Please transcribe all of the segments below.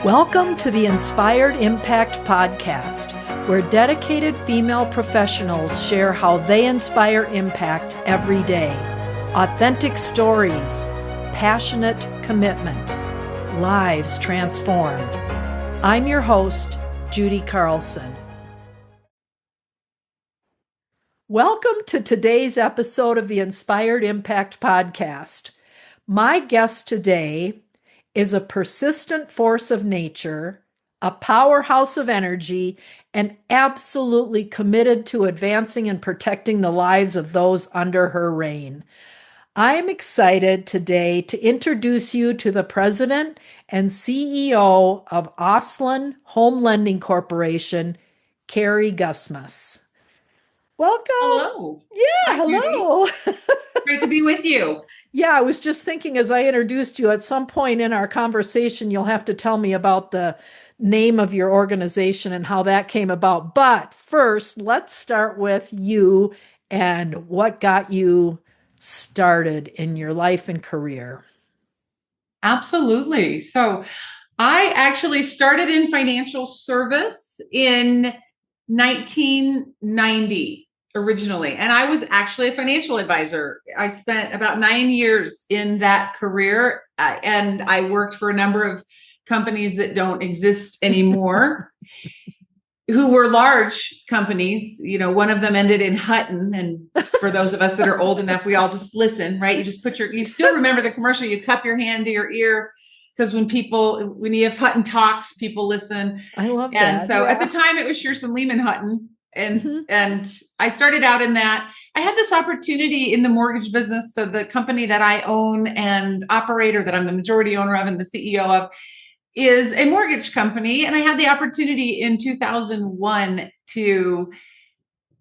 Welcome to the Inspired Impact Podcast, where dedicated female professionals share how they inspire impact every day. Authentic stories, passionate commitment, lives transformed. I'm your host, Judy Carlson. Welcome to today's episode of the Inspired Impact Podcast. My guest today is a persistent force of nature, a powerhouse of energy, and absolutely committed to advancing and protecting the lives of those under her reign. I am excited today to introduce you to the president and CEO of Aslan Home Lending Corporation, Carrie Gusmas. Welcome. Hello. Yeah, Hi, hello. Great to be with you. Yeah, I was just thinking as I introduced you, at some point in our conversation, you'll have to tell me about the name of your organization and how that came about. But first, let's start with you and what got you started in your life and career. Absolutely. So I actually started in financial service in 1990 originally, and I was actually a financial advisor. I spent about 9 years in that career, and I worked for a number of companies that don't exist anymore. Who were large companies. You know, one of them ended in Hutton. And for those of us that are old enough, we all just listen, right? You just you still remember the commercial, you cup your hand to your ear. Because when you have Hutton talks, people listen. I love that. And so At the time it was Shearson Lehman Hutton. And I started out in that. I had this opportunity in the mortgage business. So the company that I own and operator that I'm the majority owner of and the CEO of is a mortgage company. And I had the opportunity in 2001 to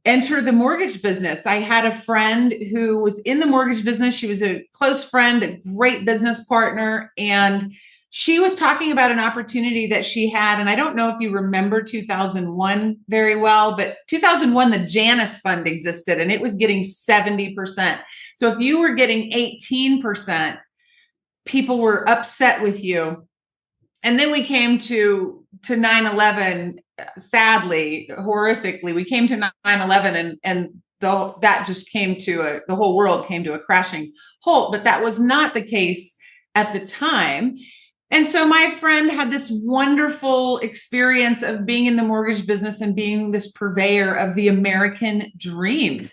enter the mortgage business. I had a friend who was in the mortgage business. She was a close friend, a great business partner. And she was talking about an opportunity that she had. And I don't know if you remember 2001 very well, but 2001, the Janus Fund existed and it was getting 70%. So if you were getting 18%, people were upset with you. And then we came to 9/11, sadly, horrifically, we came to 9/11 and that just the whole world came to a crashing halt, but that was not the case at the time. And so my friend had this wonderful experience of being in the mortgage business and being this purveyor of the American dream.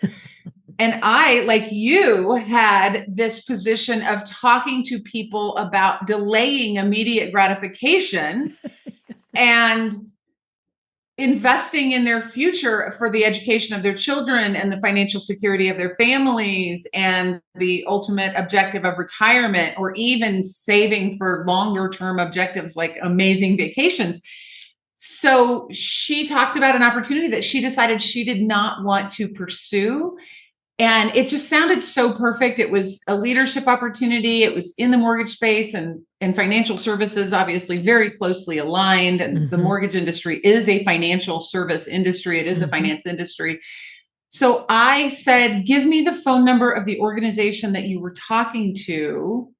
And I, like you, had this position of talking to people about delaying immediate gratification and investing in their future for the education of their children and the financial security of their families and the ultimate objective of retirement, or even saving for longer term objectives like amazing vacations. So she talked about an opportunity that she decided she did not want to pursue. And it just sounded so perfect. It was a leadership opportunity. It was in the mortgage space and financial services, obviously very closely aligned. And the mortgage industry is a financial service industry. It is a finance industry. So I said, give me the phone number of the organization that you were talking to.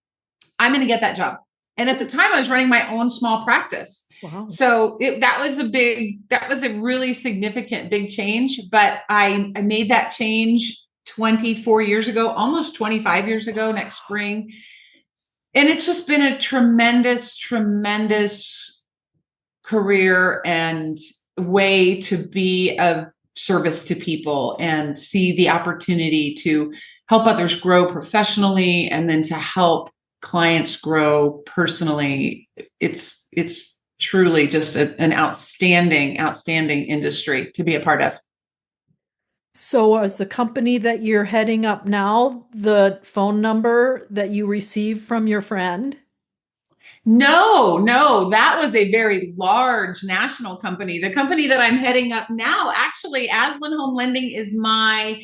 I'm going to get that job. And at the time I was running my own small practice. Wow. So that was a really significant, big change. But I made that change 24 years ago, almost 25 years ago next spring. And it's just been a tremendous, tremendous career and way to be of service to people and see the opportunity to help others grow professionally and then to help clients grow personally. It's truly just an outstanding, outstanding industry to be a part of. So is the company that you're heading up now the phone number that you received from your friend? No, that was a very large national company. The company that I'm heading up now, actually, Aslan Home Lending is my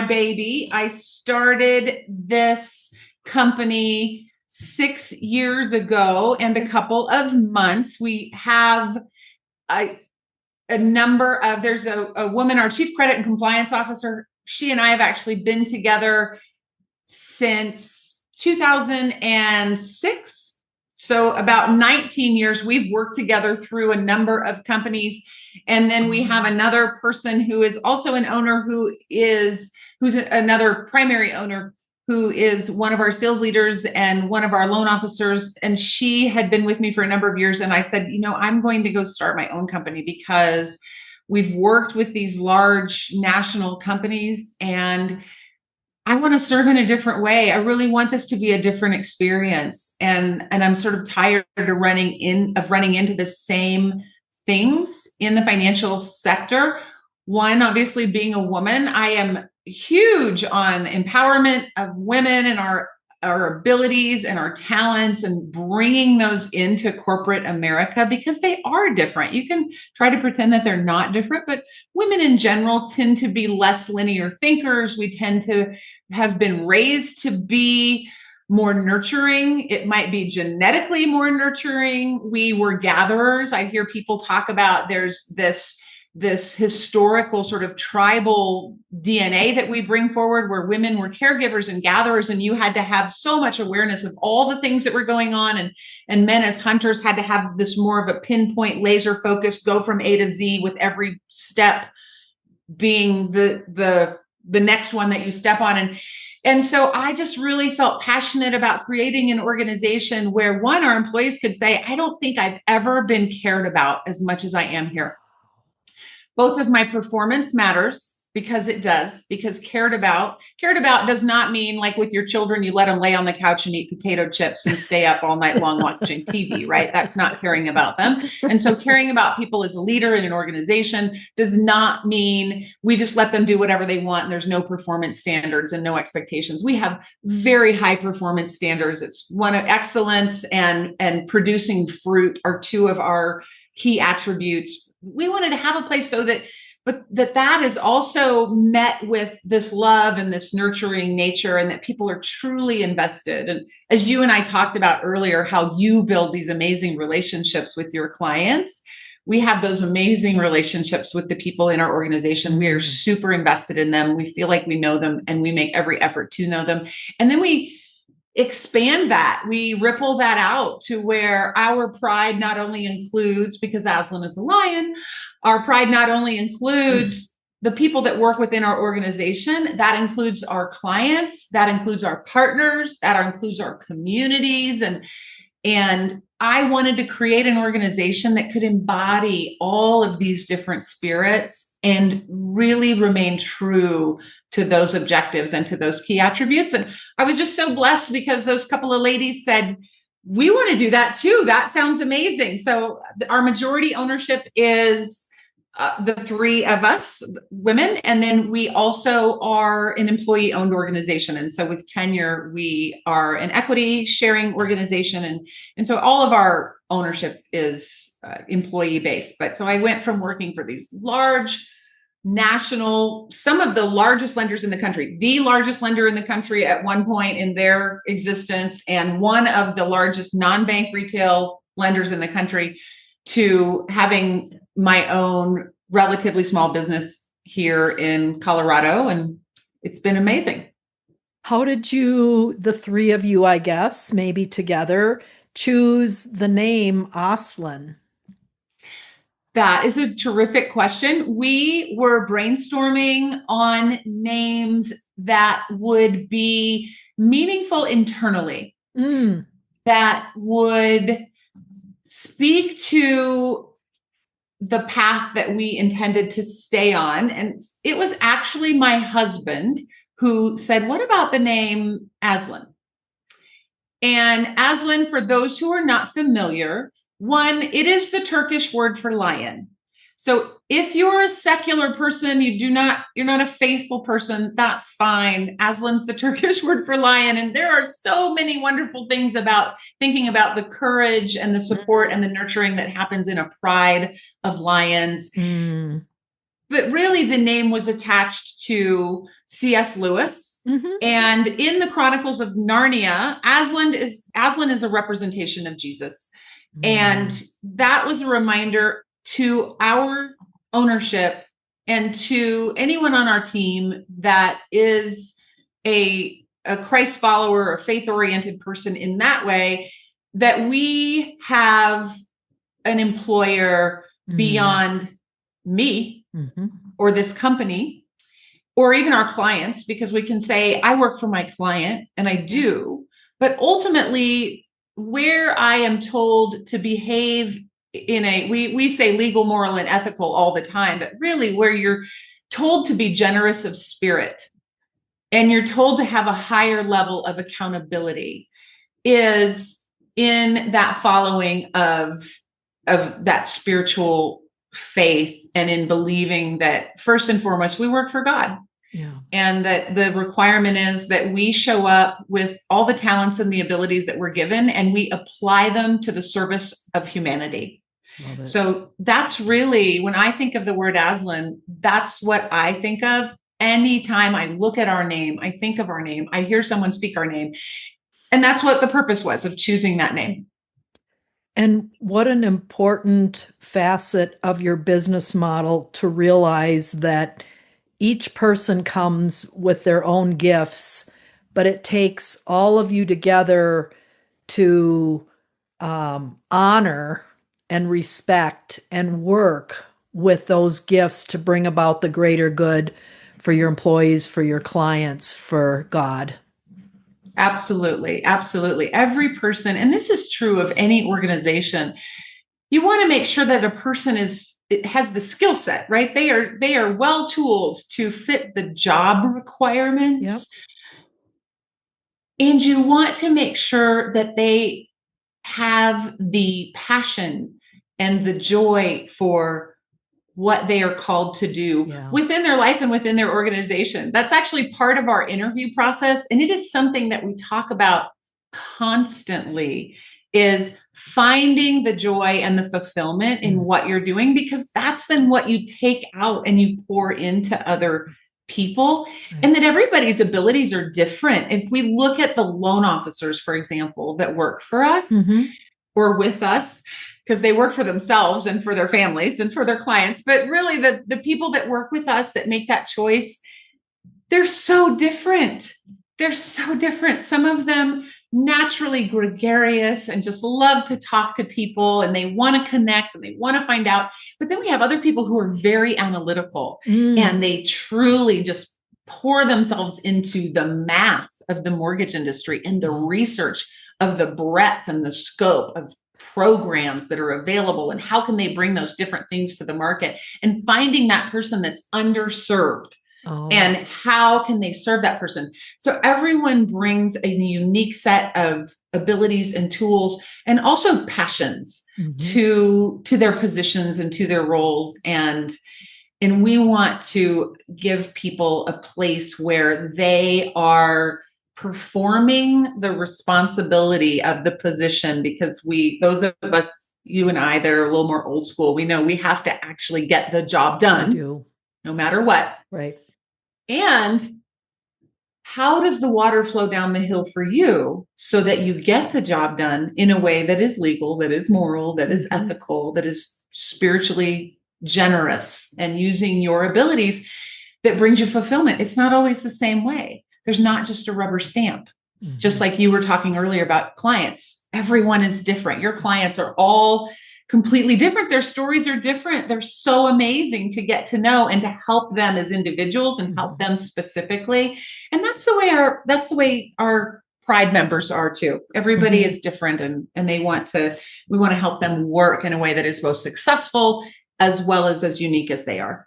baby. I started this company 6 years ago and a couple of months. We have there's a woman, our chief credit and compliance officer. She and I have actually been together since 2006. So about 19 years, we've worked together through a number of companies. And then we have another person who is also an owner who's another primary owner who is one of our sales leaders and one of our loan officers. And she had been with me for a number of years. And I said, I'm going to go start my own company because we've worked with these large national companies and I want to serve in a different way. I really want this to be a different experience. And I'm sort of tired of running into the same things in the financial sector. One, obviously being a woman, I am huge on empowerment of women and our abilities and our talents and bringing those into corporate America because they are different. You can try to pretend that they're not different, but women in general tend to be less linear thinkers. We tend to have been raised to be more nurturing. It might be genetically more nurturing. We were gatherers. I hear people talk about there's this historical sort of tribal DNA that we bring forward where women were caregivers and gatherers, and you had to have so much awareness of all the things that were going on, and men as hunters had to have this more of a pinpoint laser focus, go from A to Z with every step being the next one that you step on. And so I just really felt passionate about creating an organization where, one, our employees could say, I don't think I've ever been cared about as much as I am here. Both as my performance matters, because it does, because cared about does not mean like with your children, you let them lay on the couch and eat potato chips and stay up all night long watching TV, right? That's not caring about them. And so caring about people as a leader in an organization does not mean we just let them do whatever they want and there's no performance standards and no expectations. We have very high performance standards. It's one of excellence and producing fruit are two of our key attributes. We wanted to have a place though that is also met with this love and this nurturing nature, and that people are truly invested. And as you and I talked about earlier, how you build these amazing relationships with your clients, we have those amazing relationships with the people in our organization. We are super invested in them. We feel like we know them and we make every effort to know them. And then we expand that. We ripple that out to where our pride not only includes, because Aslan is a lion, our pride not only includes the people that work within our organization, that includes our clients, that includes our partners, that includes our communities. And I wanted to create an organization that could embody all of these different spirits and really remain true to those objectives and to those key attributes. And I was just so blessed because those couple of ladies said, we want to do that too. That sounds amazing. So our majority ownership is the three of us women. And then we also are an employee owned organization. And so with tenure, we are an equity sharing organization. And so all of our ownership is employee based. But so I went from working for these large national, some of the largest lenders in the country, the largest lender in the country at one point in their existence, and one of the largest non-bank retail lenders in the country, to having my own relatively small business here in Colorado. And it's been amazing. How did you, the three of you, I guess, maybe together, choose the name Aslan? That is a terrific question. We were brainstorming on names that would be meaningful internally, that would speak to the path that we intended to stay on. And it was actually my husband who said, what about the name Aslan? And Aslan, for those who are not familiar, one, it is the Turkish word for lion. So if you're a secular person, you're not a faithful person, that's fine. Aslan's the Turkish word for lion. And there are so many wonderful things about thinking about the courage and the support and the nurturing that happens in a pride of lions. But really the name was attached to C.S. Lewis. And in the Chronicles of Narnia, Aslan is a representation of Jesus. And that was a reminder to our ownership and to anyone on our team that is a Christ follower or faith-oriented person in that way, that we have an employer beyond me or this company or even our clients, because we can say, I work for my client, and I do, but ultimately where I am told to behave in we say legal, moral, and ethical all the time, but really where you're told to be generous of spirit and you're told to have a higher level of accountability is in that following of that spiritual faith, and in believing that first and foremost, we work for God. Yeah. And that the requirement is that we show up with all the talents and the abilities that we're given, and we apply them to the service of humanity. Love it. So that's really, when I think of the word Aslan, that's what I think of. Anytime I look at our name, I think of our name, I hear someone speak our name. And that's what the purpose was of choosing that name. And what an important facet of your business model to realize that each person comes with their own gifts, but it takes all of you together to honor and respect and work with those gifts to bring about the greater good for your employees, for your clients, for God. Absolutely. Absolutely. Every person, and this is true of any organization, you want to make sure that a person has the skill set, right? They are well tooled to fit the job requirements. Yep. And you want to make sure that they have the passion and the joy for what they are called to do within their life and within their organization. That's actually part of our interview process. And it is something that we talk about constantly, is finding the joy and the fulfillment in what you're doing, because that's then what you take out and you pour into other people. Right. And that everybody's abilities are different. If we look at the loan officers, for example, that work for us or with us, because they work for themselves and for their families and for their clients. But really the people that work with us that make that choice, they're so different. They're so different. Some of them naturally gregarious and just love to talk to people, and they want to connect and they want to find out. But then we have other people who are very analytical and they truly just pour themselves into the math of the mortgage industry and the research of the breadth and the scope of programs that are available, and how can they bring those different things to the market, and finding that person that's underserved and how can they serve that person. So everyone brings a unique set of abilities and tools, and also passions to their positions and to their roles. And we want to give people a place where they are performing the responsibility of the position, because those of us, you and I, that are a little more old school, we know we have to actually get the job done no matter what. Right. And how does the water flow down the hill for you so that you get the job done in a way that is legal, that is moral, that is ethical, that is spiritually generous, and using your abilities that brings you fulfillment? It's not always the same way. There's not just a rubber stamp. Just like you were talking earlier about clients, everyone is different. Your clients are all completely different. Their stories are different. They're so amazing to get to know and to help them as individuals and help them specifically. And that's the way our Pride members are too. Everybody is different, and we want to help them work in a way that is both successful as well as unique as they are.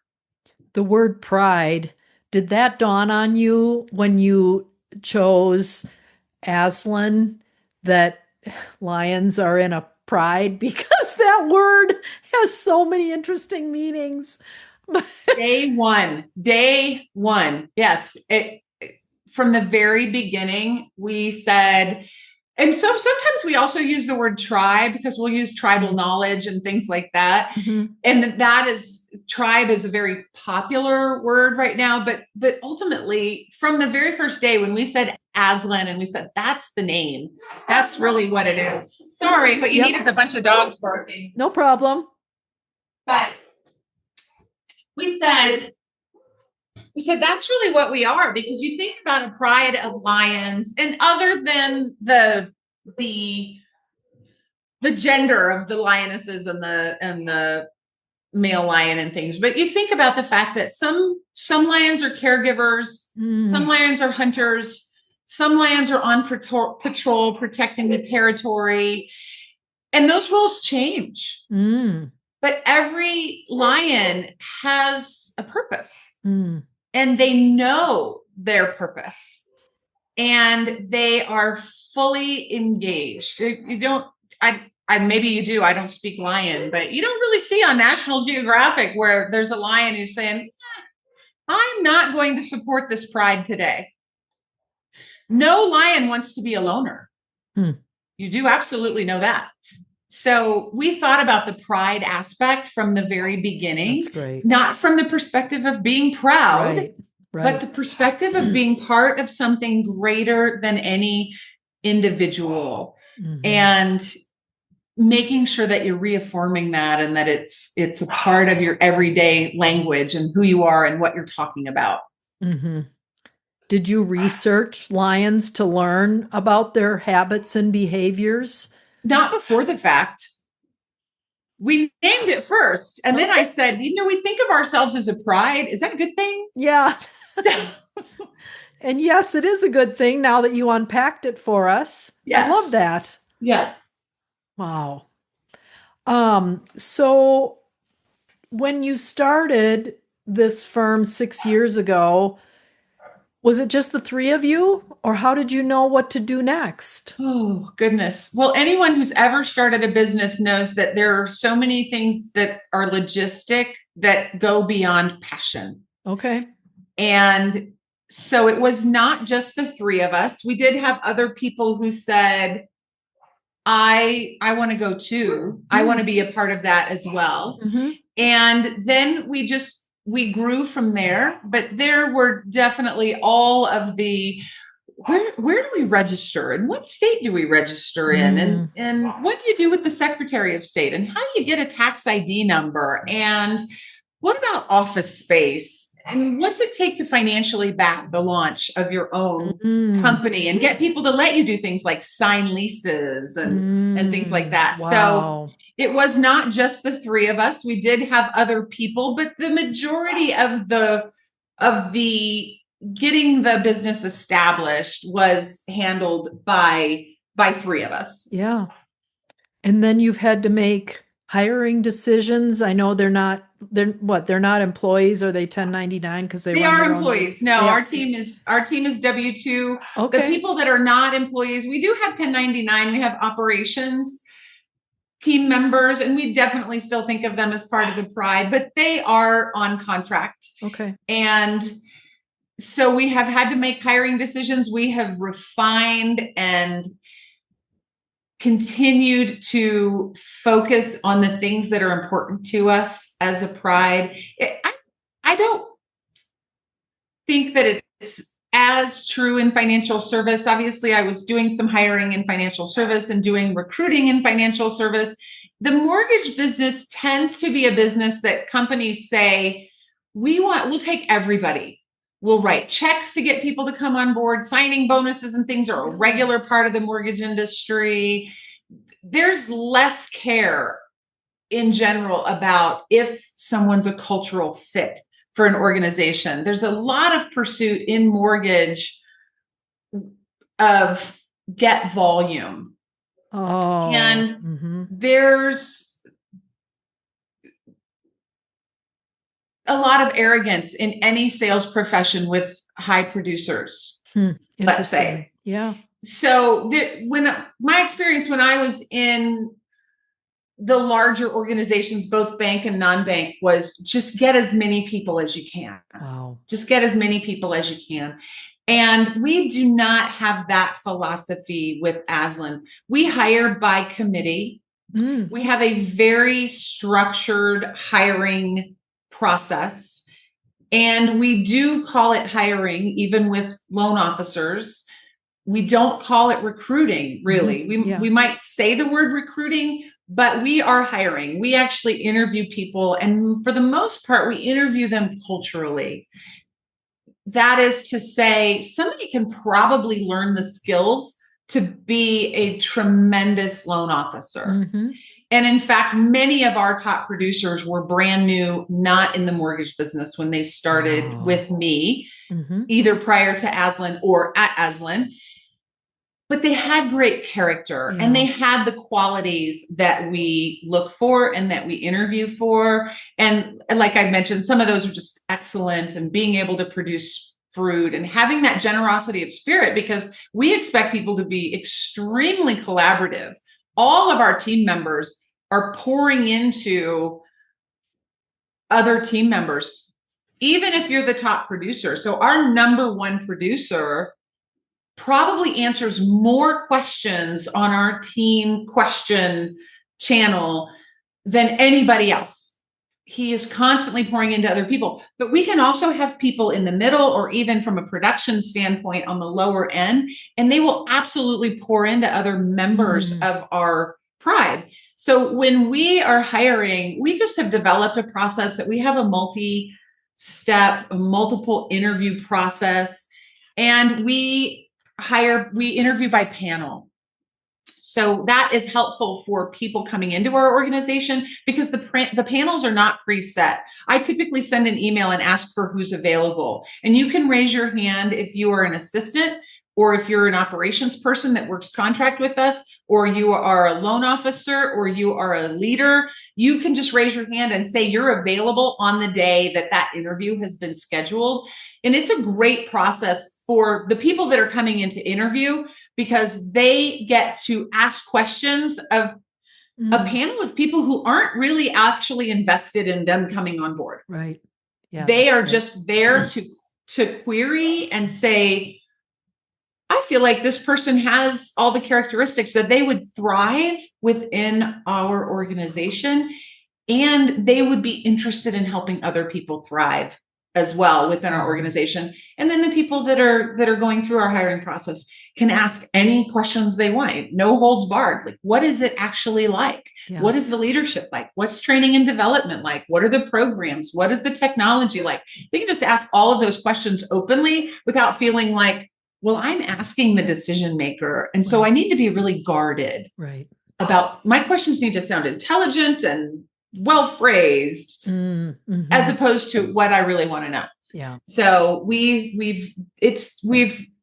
The word pride, did that dawn on you when you chose Aslan, that lions are in a pride? Because that word has so many interesting meanings. Day one. Yes. From the very beginning, we said, and so sometimes we also use the word tribe, because we'll use tribal knowledge and things like that. And tribe is a very popular word right now, but ultimately from the very first day when we said Aslan and we said, that's the name, that's really what it is. Sorry, what you need is a bunch of dogs barking. No problem. But we said, that's really what we are, because you think about a pride of lions, and other than the the gender of the lionesses and the male lion and things. But you think about the fact that some lions are caregivers, some lions are hunters, some lions are on patrol protecting the territory, and those roles change. But every lion has a purpose, and they know their purpose, and they are fully engaged. You don't, maybe you do. I don't speak lion, but you don't really see on National Geographic where there's a lion who's saying, I'm not going to support this pride today. No lion wants to be a loner. You do absolutely know that. So we thought about the pride aspect from the very beginning. That's great. Not from the perspective of being proud, right. but the perspective of being part of something greater than any individual, and making sure that you're reaffirming that, and that it's a part of your everyday language and who you are and what you're talking about. Did you research lions to learn about their habits and behaviors? Not before the fact. We named it first. And then I said, we think of ourselves as a pride. Is that a good thing? Yeah. And yes, it is a good thing now that you unpacked it for us. Yes. I love that. Yes. Wow. So when you started this firm 6 years ago, was it just the three of you, or how did you know what to do next? Oh, goodness. Well, anyone who's ever started a business knows that there are so many things that are logistic that go beyond passion. Okay. And so it was not just the three of us. We did have other people who said, I want to go too. I want to be a part of that as well. And then we grew from there, but there were definitely all of the, where do we register, and what state do we register in, and what do you do with the Secretary of State, and how do you get a tax ID number, and what about office space, and what's it take to financially back the launch of your own company and get people to let you do things like sign leases and things like that. Wow. So it was not just the three of us. We did have other people, but the majority of the getting the business established was handled by three of us. Yeah. And then you've had to make hiring decisions. I know they're not employees? Are they 1099 because they are employees? No, our team is W-2. Okay. The people that are not employees, we do have 1099. We have operations team members, and we definitely still think of them as part of the pride, but they are on contract. Okay. And so we have had to make hiring decisions. We have refined and continued to focus on the things that are important to us as a pride. I don't think that it's as true in financial service. Obviously, I was doing some hiring in financial service and doing recruiting in financial service. The mortgage business tends to be a business that companies say, we'll take everybody. We'll write checks to get people to come on board. Signing bonuses and things are a regular part of the mortgage industry. There's less care in general about if someone's a cultural fit for an organization. There's a lot of pursuit in mortgage of get volume. Oh. And there's a lot of arrogance in any sales profession with high producers, let's say. Yeah. So when my experience when I was in the larger organizations, both bank and non-bank, was just get as many people as you can. Wow. Just get as many people as you can. And we do not have that philosophy with Aslan. We hire by committee. We have a very structured hiring process. And we do call it hiring, even with loan officers. We don't call it recruiting, really. We might say the word recruiting, but we are hiring. We actually interview people. And for the most part, we interview them culturally. That is to say, somebody can probably learn the skills to be a tremendous loan officer. Mm-hmm. And in fact, many of our top producers were brand new, not in the mortgage business when they started with me, either prior to Aslan or at Aslan. But they had great character and they had the qualities that we look for and that we interview for. And like I mentioned, some of those are just excellent, and being able to produce fruit and having that generosity of spirit, because we expect people to be extremely collaborative. All of our team members are pouring into other team members, even if you're the top producer. So our number one producer probably answers more questions on our team question channel than anybody else. He is constantly pouring into other people, but we can also have people in the middle, or even from a production standpoint on the lower end, and they will absolutely pour into other members of our tribe. So when we are hiring, we just have developed a process that we have a multi-step, a multiple interview process, and we interview by panel. So that is helpful for people coming into our organization, because the panels are not preset. I typically send an email and ask for who's available. And you can raise your hand if you are an assistant, or if you're an operations person that works contract with us, or you are a loan officer, or you are a leader. You can just raise your hand and say you're available on the day that interview has been scheduled. And it's a great process for the people that are coming into interview, because they get to ask questions of a panel of people who aren't really actually invested in them coming on board. Right. Yeah. They are just there to query and say, I feel like this person has all the characteristics that they would thrive within our organization, and they would be interested in helping other people thrive as well within our organization. And then the people that are going through our hiring process can ask any questions they want. No holds barred. Like, what is it actually like? Yeah. What is the leadership like? What's training and development like? What are the programs? What is the technology like? They can just ask all of those questions openly without feeling like, well, I'm asking the decision maker, and so I need to be really guarded about my questions. Need to sound intelligent and well phrased, as opposed to what I really want to know. Yeah. So we've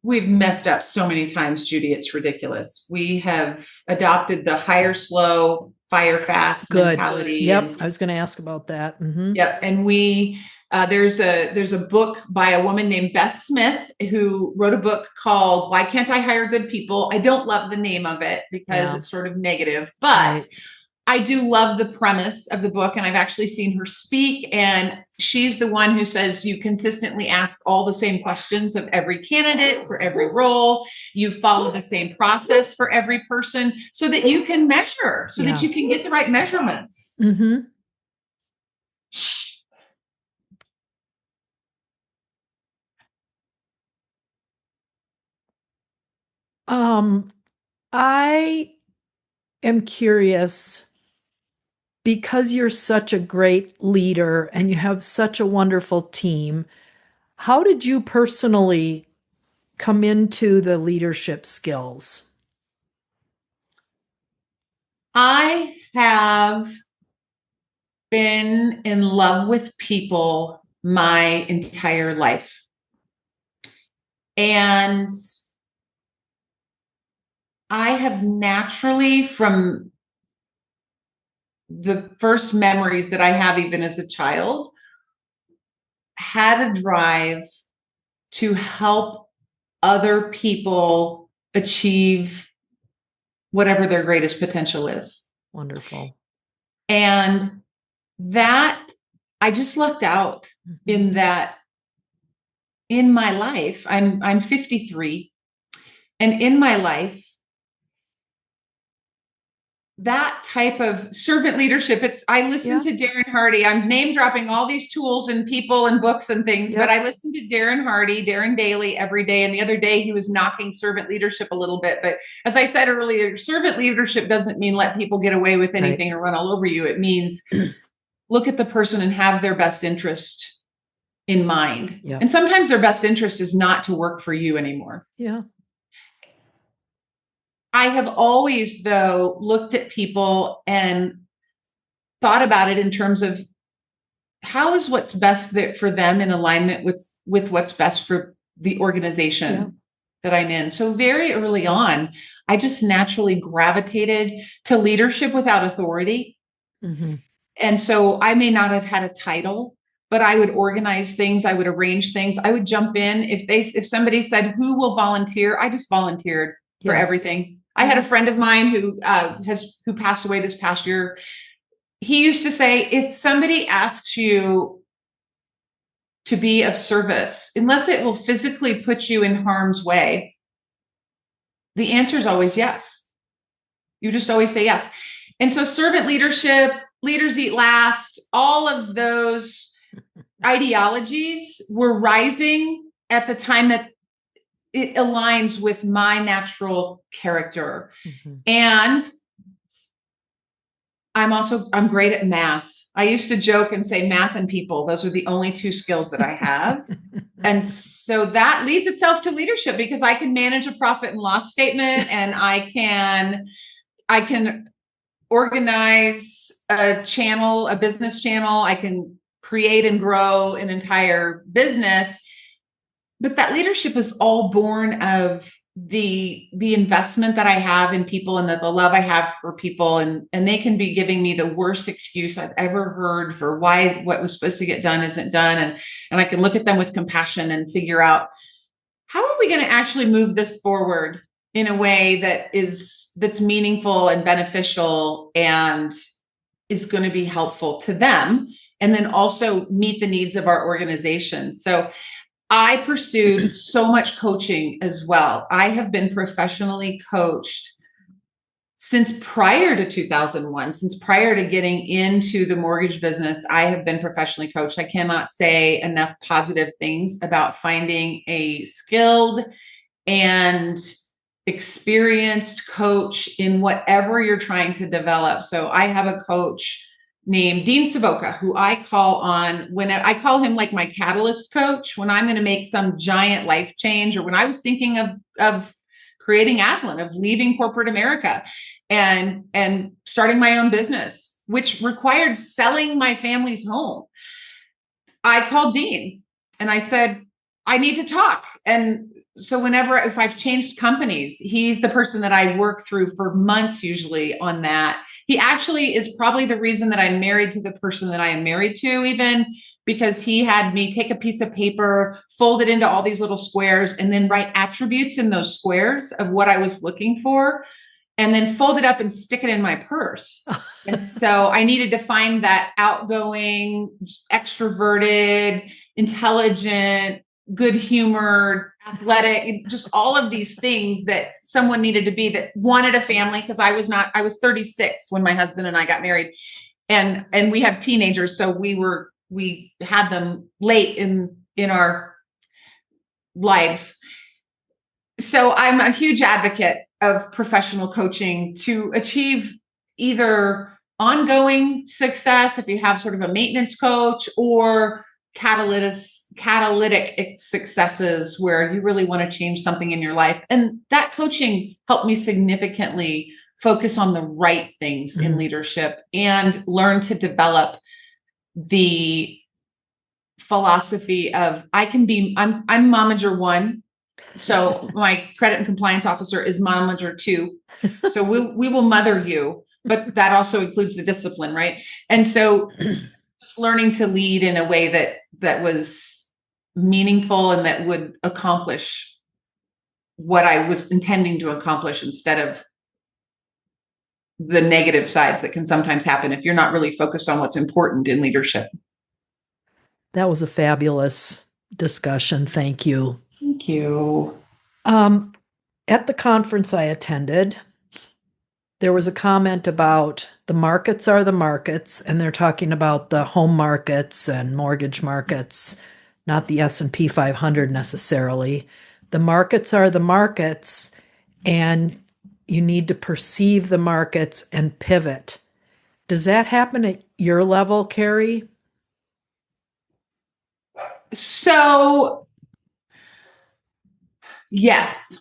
messed up so many times, Judy. It's ridiculous. We have adopted the hire slow, fire fast mentality. Yep. I was going to ask about that. Yep. And there's a book by a woman named Beth Smith, who wrote a book called Why Can't I Hire Good People? I don't love the name of it because it's sort of negative, but I do love the premise of the book. And I've actually seen her speak, and she's the one who says you consistently ask all the same questions of every candidate for every role. You follow the same process for every person so that you can measure, so that you can get the right measurements. I am curious, because you're such a great leader and you have such a wonderful team, how did you personally come into the leadership skills? I have been in love with people my entire life. And I have naturally, from the first memories that I have, even as a child, had a drive to help other people achieve whatever their greatest potential is. Wonderful. And that, I just lucked out in that. In my life, I'm 53, and in my life, that type of servant leadership, I listen to Darren Hardy. I'm name dropping all these tools and people and books and things, but I listen to Darren Daily every day. And the other day he was knocking servant leadership a little bit. But as I said earlier, servant leadership doesn't mean let people get away with anything or run all over you. It means look at the person and have their best interest in mind. And sometimes their best interest is not to work for you anymore. Yeah. I have always, though, looked at people and thought about it in terms of how is what's best for them in alignment with what's best for the organization that I'm in. So very early on, I just naturally gravitated to leadership without authority. Mm-hmm. And so I may not have had a title, but I would organize things. I would arrange things. I would jump in. If somebody said, who will volunteer? I just volunteered for everything. I had a friend of mine who passed away this past year. He used to say, if somebody asks you to be of service, unless it will physically put you in harm's way, the answer is always yes. You just always say yes. And so servant leadership, leaders eat last, all of those ideologies were rising at the time that it aligns with my natural character. Mm-hmm. And I'm great at math. I used to joke and say math and people, those are the only two skills that I have. And so that leads itself to leadership, because I can manage a profit and loss statement, and I can organize a business channel. I can create and grow an entire business. But that leadership is all born of the investment that I have in people, and the love I have for people. And they can be giving me the worst excuse I've ever heard for why what was supposed to get done isn't done. And I can look at them with compassion and figure out, how are we going to actually move this forward in a way that's meaningful and beneficial and is going to be helpful to them, and then also meet the needs of our organization. So I pursued so much coaching as well. I have been professionally coached since prior to 2001, since prior to getting into the mortgage business. I have been professionally coached. I cannot say enough positive things about finding a skilled and experienced coach in whatever you're trying to develop. So I have a coach named Dean Savoca, who I call on when I call him like my catalyst coach, when I'm going to make some giant life change, or when I was thinking of creating Aslan, of leaving corporate America and starting my own business, which required selling my family's home. I called Dean and I said, I need to talk. And so if I've changed companies, he's the person that I work through for months, usually, on that. He actually is probably the reason that I'm married to the person that I am married to, even, because he had me take a piece of paper, fold it into all these little squares, and then write attributes in those squares of what I was looking for, and then fold it up and stick it in my purse. And so I needed to find that outgoing, extroverted, intelligent, good-humored, athletic, just all of these things that someone needed to be, that wanted a family, because I was 36 when my husband and I got married, and we have teenagers. So we had them late in our lives. So I'm a huge advocate of professional coaching to achieve either ongoing success, if you have sort of a maintenance coach, or catalytic successes where you really want to change something in your life. And that coaching helped me significantly focus on the right things in leadership, and learn to develop the philosophy of I'm momager 1. So my credit and compliance officer is momager 2. So we will mother you, but that also includes the discipline, right? And so just learning to lead in a way that was meaningful and that would accomplish what I was intending to accomplish, instead of the negative sides that can sometimes happen if you're not really focused on what's important in leadership. That was a fabulous discussion. Thank you. Thank you. At the conference I attended, there was a comment about the markets are the markets, and they're talking about the home markets and mortgage markets, not the S&P 500 necessarily. The markets are the markets, and you need to perceive the markets and pivot. Does that happen at your level, Carrie? So, yes.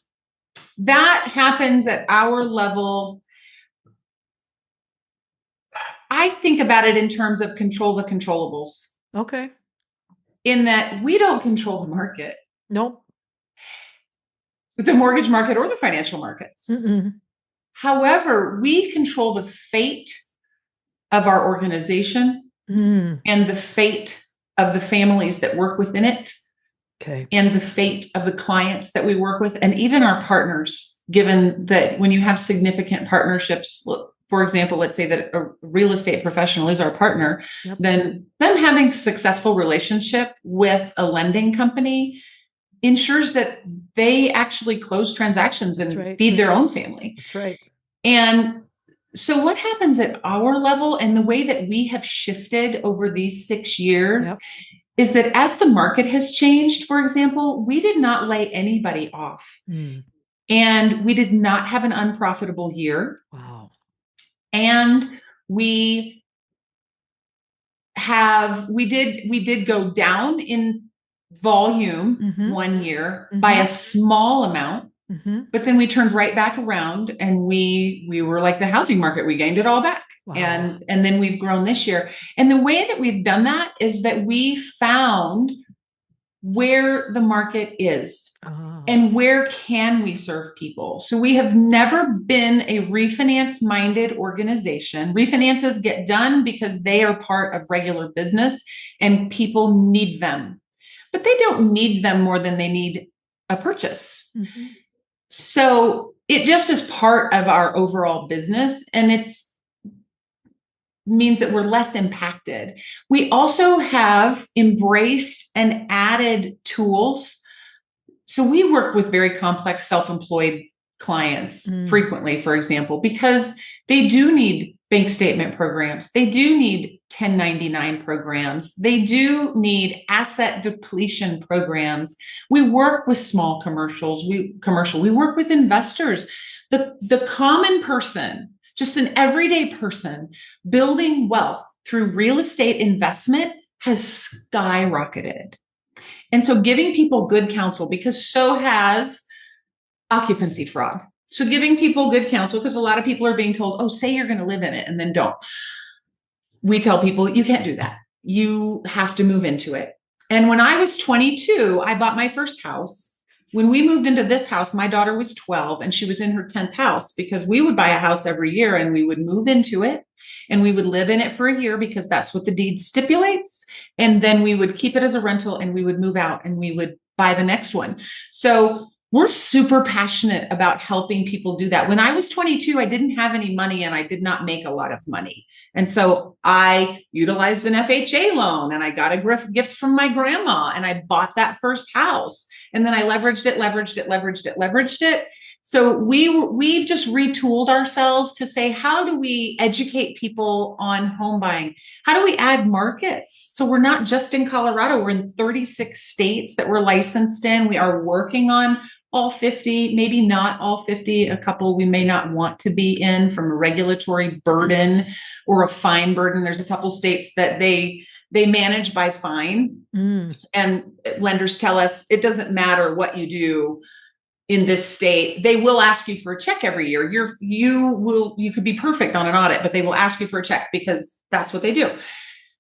that happens at our level. I think about it in terms of control the controllables. Okay. In that we don't control the market. Nope. The mortgage market or the financial markets. Mm-mm. However, we control the fate of our organization and the fate of the families that work within it. Okay. And the fate of the clients that we work with, and even our partners, given that when you have significant partnerships, for example, let's say that a real estate professional is our partner, Yep. then them having a successful relationship with a lending company ensures that they actually close transactions and feed their own family. That's right. And so what happens at our level and the way that we have shifted over these 6 years is that as the market has changed, for example, we did not lay anybody off. And we did not have an unprofitable year. Wow. And we did go down in volume 1 year by a small amount. But then we turned right back around and we were like the housing market. We gained it all back. Wow. And then we've grown this year. And the way that we've done that is that we found where the market is and where can we serve people. So we have never been a refinance minded organization. Refinances get done because they are part of regular business and people need them, but they don't need them more than they need a purchase. So it just is part of our overall business, and it's means that we're less impacted. We also have embraced and added tools. So we work with very complex self-employed clients frequently, for example, because they do need bank statement programs. They do need 1099 programs. They do need asset depletion programs. We work with small commercials. We work with investors. The common person, just an everyday person, building wealth through real estate investment has skyrocketed. And so giving people good counsel, because so has occupancy fraud. So giving people good counsel, because a lot of people are being told, oh, say you're going to live in it and then don't. We tell people, you can't do that. You have to move into it. And when I was 22, I bought my first house. When we moved into this house, my daughter was 12 and she was in her 10th house, because we would buy a house every year and we would move into it and we would live in it for a year because that's what the deed stipulates. And then we would keep it as a rental and we would move out and we would buy the next one. So we're super passionate about helping people do that. When I was 22, I didn't have any money and I did not make a lot of money. And so I utilized an FHA loan and I got a gift from my grandma and I bought that first house. And then I leveraged it. So we've just retooled ourselves to say, how do we educate people on home buying? How do we add markets? So we're not just in Colorado, we're in 36 states that we're licensed in. We are working on all 50, maybe not all 50, a couple we may not want to be in from a regulatory burden or a fine burden. There's a couple states that they manage by fine. And lenders tell us it doesn't matter what you do in this state, they will ask you for a check every year. You could be perfect on an audit, but they will ask you for a check because that's what they do.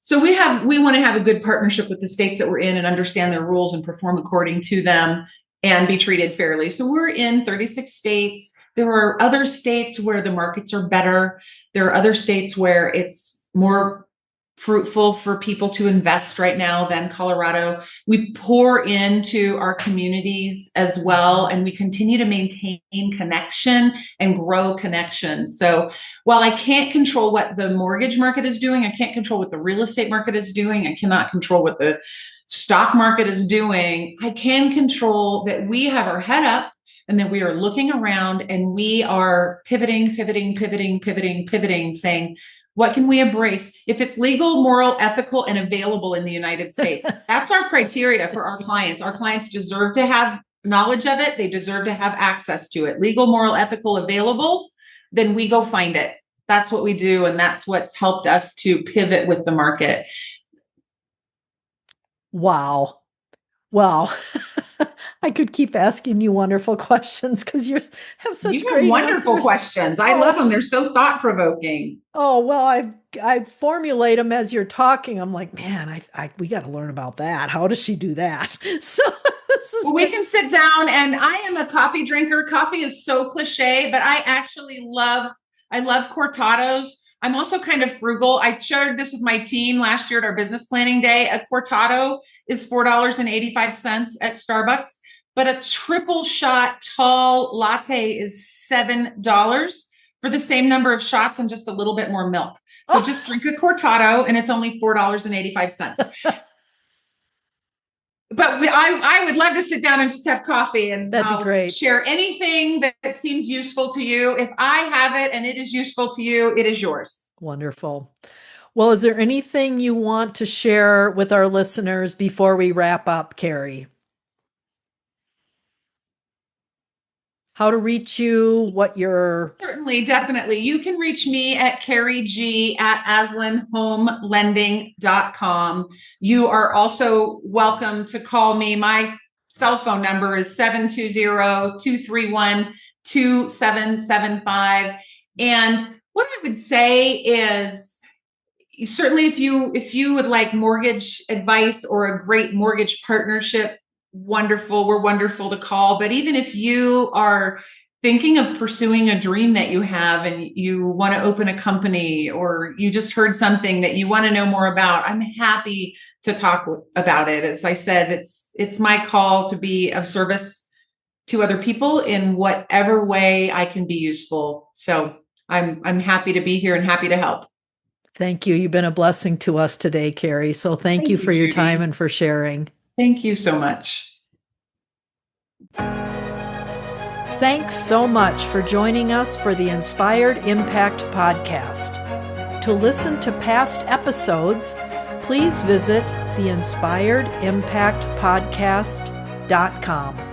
So we want to have a good partnership with the states that we're in and understand their rules and perform according to them and be treated fairly. So we're in 36 states. There are other states where the markets are better. There are other states where it's more fruitful for people to invest right now than Colorado. We pour into our communities as well, and we continue to maintain connection and grow connections. So while I can't control what the mortgage market is doing, I can't control what the real estate market is doing, I cannot control what the stock market is doing, I can control that we have our head up and that we are looking around and we are pivoting, saying, what can we embrace? If it's legal, moral, ethical, and available in the United States, that's our criteria for our clients. Our clients deserve to have knowledge of it. They deserve to have access to it. Legal, moral, ethical, available, then we go find it. That's what we do. And that's what's helped us to pivot with the market. Wow. Wow. I could keep asking you wonderful questions because you have such You have great wonderful answers. questions. I love them. They're so thought-provoking. Oh, well, I formulate them as you're talking. I'm like, man, we got to learn about that. How does she do that? So Well, we can sit down, and I am a coffee drinker. Coffee is so cliche, but I actually love cortados. I'm also kind of frugal. I shared this with my team last year at our business planning day. A cortado is $4.85 at Starbucks, but a triple shot tall latte is $7 for the same number of shots and just a little bit more milk. So just drink a cortado, and it's only $4.85. But I would love to sit down and just have coffee, and that'd be great. Share anything that seems useful to you. If I have it and it is useful to you, it is yours. Wonderful. Well, is there anything you want to share with our listeners before we wrap up, Carrie? How to reach you, what your... Certainly, definitely. You can reach me at carrieg@aslanhomelending.com. You are also welcome to call me. My cell phone number is 720-231-2775. And what I would say is, certainly if you would like mortgage advice or a great mortgage partnership, we're wonderful to call. But even if you are thinking of pursuing a dream that you have and you want to open a company, or you just heard something that you want to know more about, I'm happy to talk about it. As I said, it's my call to be of service to other people in whatever way I can be useful. So I'm happy to be here and happy to help. Thank you. You've been a blessing to us today, Carrie. So thank you for your time and for sharing. Thank you so much. Thanks so much for joining us for the Inspired Impact podcast. To listen to past episodes, please visit theinspiredimpactpodcast.com.